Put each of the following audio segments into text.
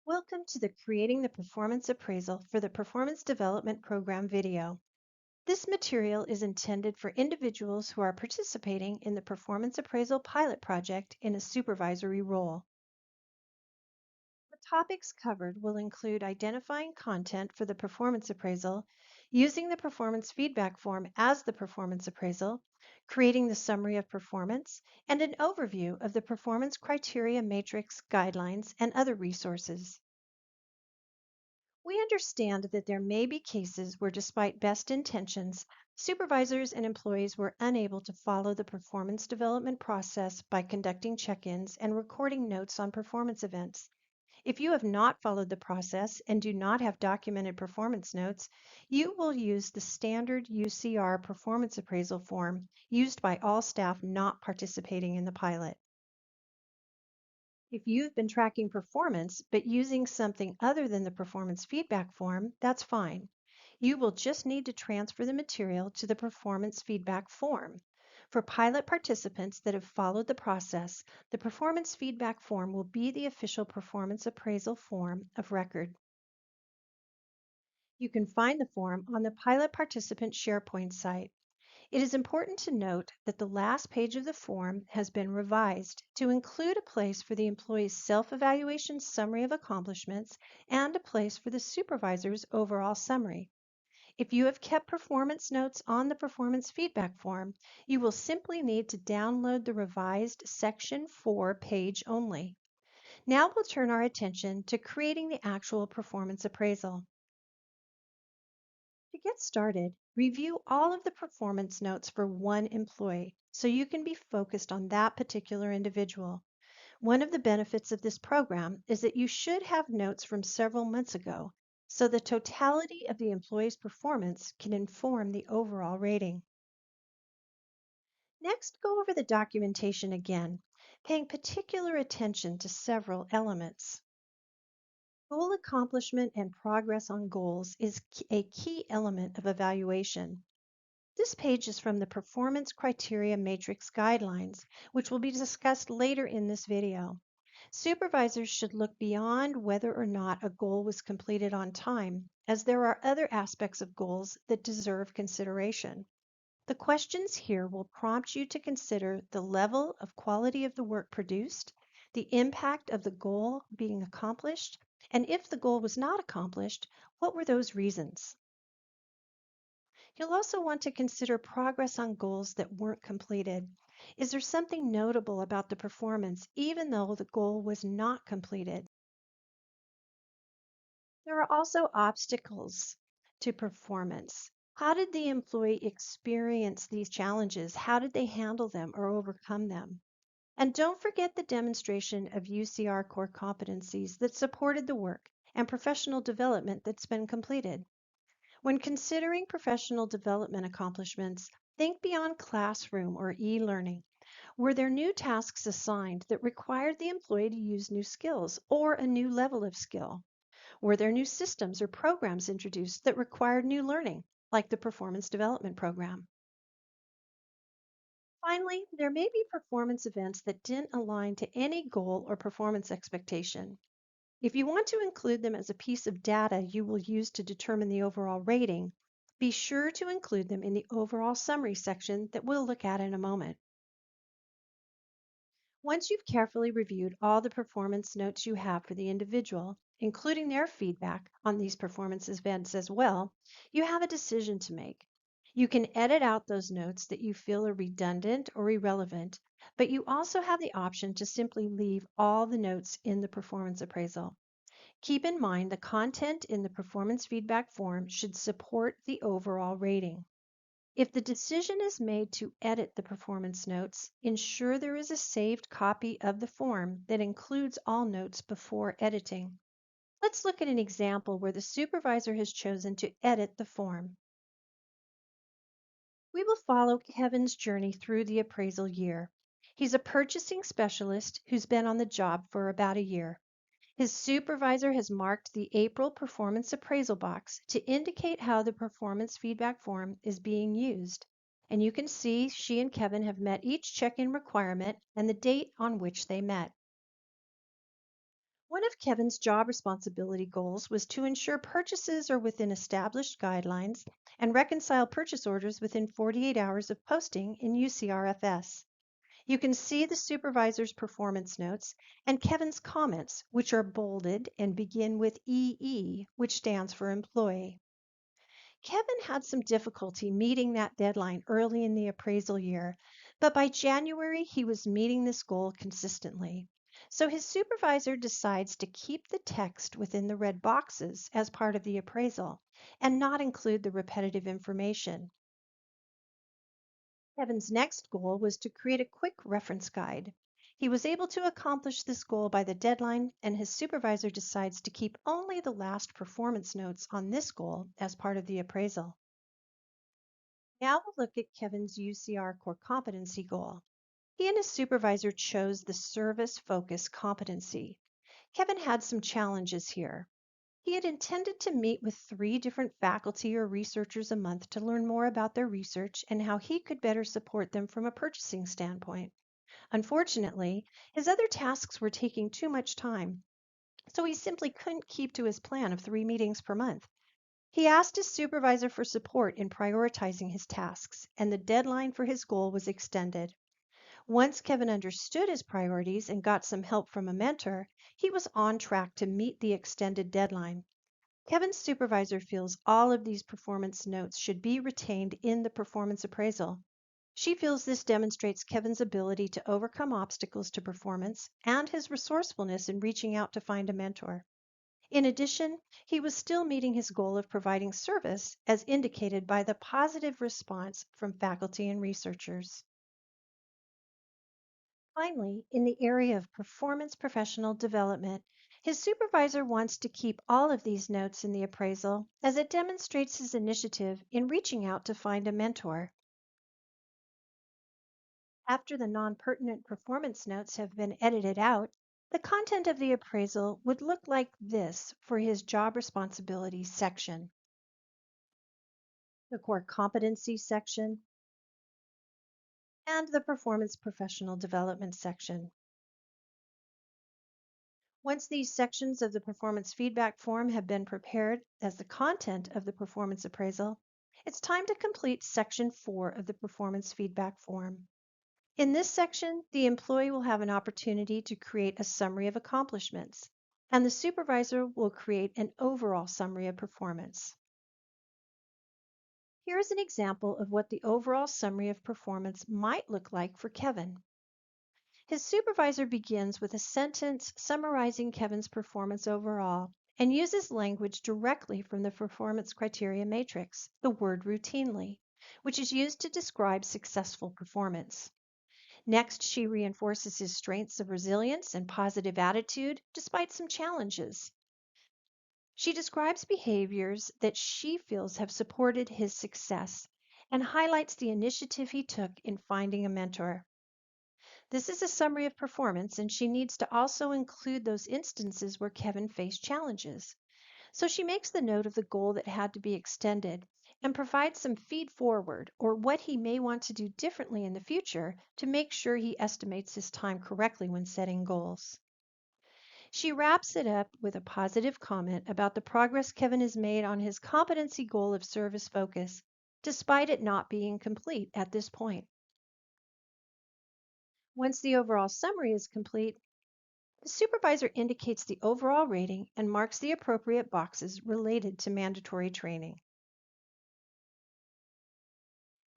Welcome to the Creating the Performance Appraisal for the Performance Development Program video. This material is intended for individuals who are participating in the Performance Appraisal Pilot Project in a supervisory role. The topics covered will include identifying content for the performance appraisal, using the performance feedback form as the performance appraisal, creating the summary of performance, and an overview of the performance criteria matrix guidelines and other resources. We understand that there may be cases where, despite best intentions, supervisors and employees were unable to follow the performance development process by conducting check-ins and recording notes on performance events. If you have not followed the process and do not have documented performance notes, you will use the standard UCR performance appraisal form used by all staff not participating in the pilot. If you've been tracking performance but using something other than the performance feedback form, that's fine. You will just need to transfer the material to the performance feedback form. For pilot participants that have followed the process, the performance feedback form will be the official performance appraisal form of record. You can find the form on the pilot participant SharePoint site. It is important to note that the last page of the form has been revised to include a place for the employee's self-evaluation summary of accomplishments and a place for the supervisor's overall summary. If you have kept performance notes on the performance feedback form, you will simply need to download the revised Section 4 page only. Now we'll turn our attention to creating the actual performance appraisal. To get started, review all of the performance notes for one employee so you can be focused on that particular individual. One of the benefits of this program is that you should have notes from several months ago, so the totality of the employee's performance can inform the overall rating. Next, go over the documentation again, paying particular attention to several elements. Goal accomplishment and progress on goals is a key element of evaluation. This page is from the Performance Criteria Matrix Guidelines, which will be discussed later in this video. Supervisors should look beyond whether or not a goal was completed on time, as there are other aspects of goals that deserve consideration. The questions here will prompt you to consider the level of quality of the work produced, the impact of the goal being accomplished, and if the goal was not accomplished, what were those reasons? You'll also want to consider progress on goals that weren't completed. Is there something notable about the performance, even though the goal was not completed? There are also obstacles to performance. How did the employee experience these challenges? How did they handle them or overcome them? And don't forget the demonstration of UCR core competencies that supported the work and professional development that's been completed. When considering professional development accomplishments, think beyond classroom or e-learning. Were there new tasks assigned that required the employee to use new skills or a new level of skill? Were there new systems or programs introduced that required new learning, like the Performance Development Program? Finally, there may be performance events that didn't align to any goal or performance expectation. If you want to include them as a piece of data you will use to determine the overall rating, be sure to include them in the overall summary section that we'll look at in a moment. Once you've carefully reviewed all the performance notes you have for the individual, including their feedback on these performance events as well, you have a decision to make. You can edit out those notes that you feel are redundant or irrelevant, but you also have the option to simply leave all the notes in the performance appraisal. Keep in mind the content in the performance feedback form should support the overall rating. If the decision is made to edit the performance notes, ensure there is a saved copy of the form that includes all notes before editing. Let's look at an example where the supervisor has chosen to edit the form. We will follow Kevin's journey through the appraisal year. He's a purchasing specialist who's been on the job for about a year. His supervisor has marked the April performance appraisal box to indicate how the performance feedback form is being used. And you can see she and Kevin have met each check-in requirement and the date on which they met. One of Kevin's job responsibility goals was to ensure purchases are within established guidelines and reconcile purchase orders within 48 hours of posting in UCRFS. You can see the supervisor's performance notes and Kevin's comments, which are bolded and begin with EE, which stands for employee. Kevin had some difficulty meeting that deadline early in the appraisal year, but by January he was meeting this goal consistently. So his supervisor decides to keep the text within the red boxes as part of the appraisal and not include the repetitive information. Kevin's next goal was to create a quick reference guide. He was able to accomplish this goal by the deadline, and his supervisor decides to keep only the last performance notes on this goal as part of the appraisal. Now we'll look at Kevin's UCR core competency goal. He and his supervisor chose the service focus competency. Kevin had some challenges here. He had intended to meet with 3 different faculty or researchers a month to learn more about their research and how he could better support them from a purchasing standpoint. Unfortunately, his other tasks were taking too much time, so he simply couldn't keep to his plan of 3 meetings per month. He asked his supervisor for support in prioritizing his tasks, and the deadline for his goal was extended. Once Kevin understood his priorities and got some help from a mentor, he was on track to meet the extended deadline. Kevin's supervisor feels all of these performance notes should be retained in the performance appraisal. She feels this demonstrates Kevin's ability to overcome obstacles to performance and his resourcefulness in reaching out to find a mentor. In addition, he was still meeting his goal of providing service as indicated by the positive response from faculty and researchers. Finally, in the area of performance professional development, his supervisor wants to keep all of these notes in the appraisal as it demonstrates his initiative in reaching out to find a mentor. After the non-pertinent performance notes have been edited out, the content of the appraisal would look like this for his job responsibilities section, the core competency section, and the performance professional development section. Once these sections of the performance feedback form have been prepared as the content of the performance appraisal, it's time to complete section 4 of the performance feedback form. In this section, the employee will have an opportunity to create a summary of accomplishments, and the supervisor will create an overall summary of performance. Here's an example of what the overall summary of performance might look like for Kevin. His supervisor begins with a sentence summarizing Kevin's performance overall and uses language directly from the performance criteria matrix, the word routinely, which is used to describe successful performance. Next, she reinforces his strengths of resilience and positive attitude despite some challenges. She describes behaviors that she feels have supported his success and highlights the initiative he took in finding a mentor. This is a summary of performance, and she needs to also include those instances where Kevin faced challenges. So she makes the note of the goal that had to be extended and provides some feed forward or what he may want to do differently in the future to make sure he estimates his time correctly when setting goals. She wraps it up with a positive comment about the progress Kevin has made on his competency goal of service focus, despite it not being complete at this point. Once the overall summary is complete, the supervisor indicates the overall rating and marks the appropriate boxes related to mandatory training.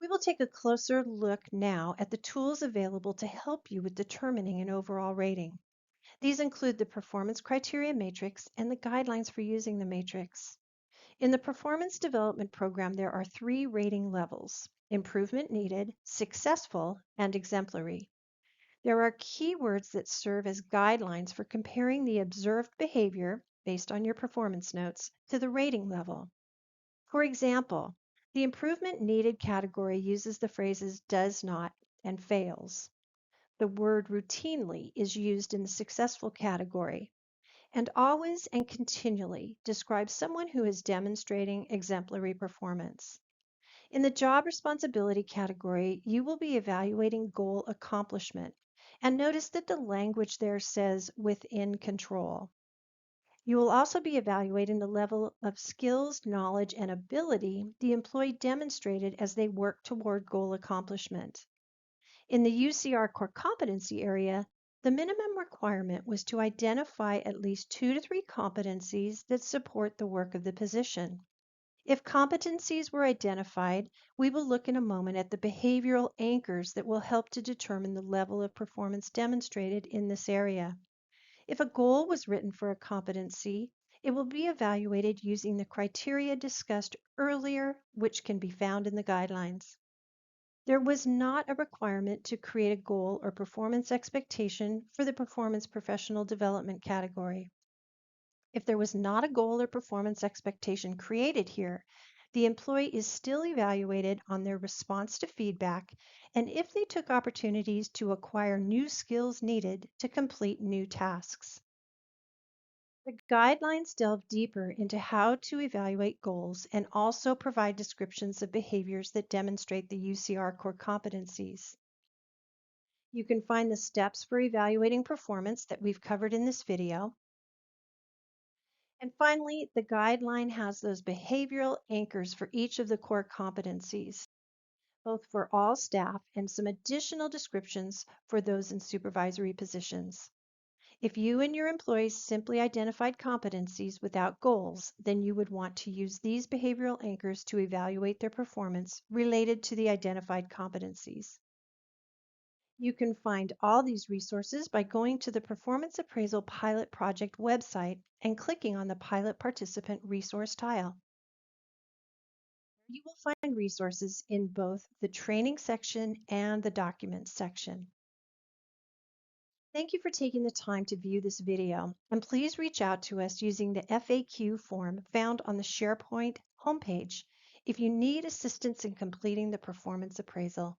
We will take a closer look now at the tools available to help you with determining an overall rating. These include the performance criteria matrix and the guidelines for using the matrix. In the performance development program, there are 3 rating levels: improvement needed, successful, and exemplary. There are keywords that serve as guidelines for comparing the observed behavior based on your performance notes to the rating level. For example, the improvement needed category uses the phrases does not and fails. The word routinely is used in the successful category, and always and continually describes someone who is demonstrating exemplary performance. In the job responsibility category, you will be evaluating goal accomplishment, and notice that the language there says within control. You will also be evaluating the level of skills, knowledge, and ability the employee demonstrated as they work toward goal accomplishment. In the UCR core competency area, the minimum requirement was to identify at least 2 to 3 competencies that support the work of the position. If competencies were identified, we will look in a moment at the behavioral anchors that will help to determine the level of performance demonstrated in this area. If a goal was written for a competency, it will be evaluated using the criteria discussed earlier, which can be found in the guidelines. There was not a requirement to create a goal or performance expectation for the performance professional development category. If there was not a goal or performance expectation created here, the employee is still evaluated on their response to feedback and if they took opportunities to acquire new skills needed to complete new tasks. The guidelines delve deeper into how to evaluate goals and also provide descriptions of behaviors that demonstrate the UCR core competencies. You can find the steps for evaluating performance that we've covered in this video. And finally, the guideline has those behavioral anchors for each of the core competencies, both for all staff and some additional descriptions for those in supervisory positions. If you and your employees simply identified competencies without goals, then you would want to use these behavioral anchors to evaluate their performance related to the identified competencies. You can find all these resources by going to the Performance Appraisal Pilot Project website and clicking on the Pilot Participant Resource tile. You will find resources in both the Training section and the Documents section. Thank you for taking the time to view this video, and please reach out to us using the FAQ form found on the SharePoint homepage if you need assistance in completing the performance appraisal.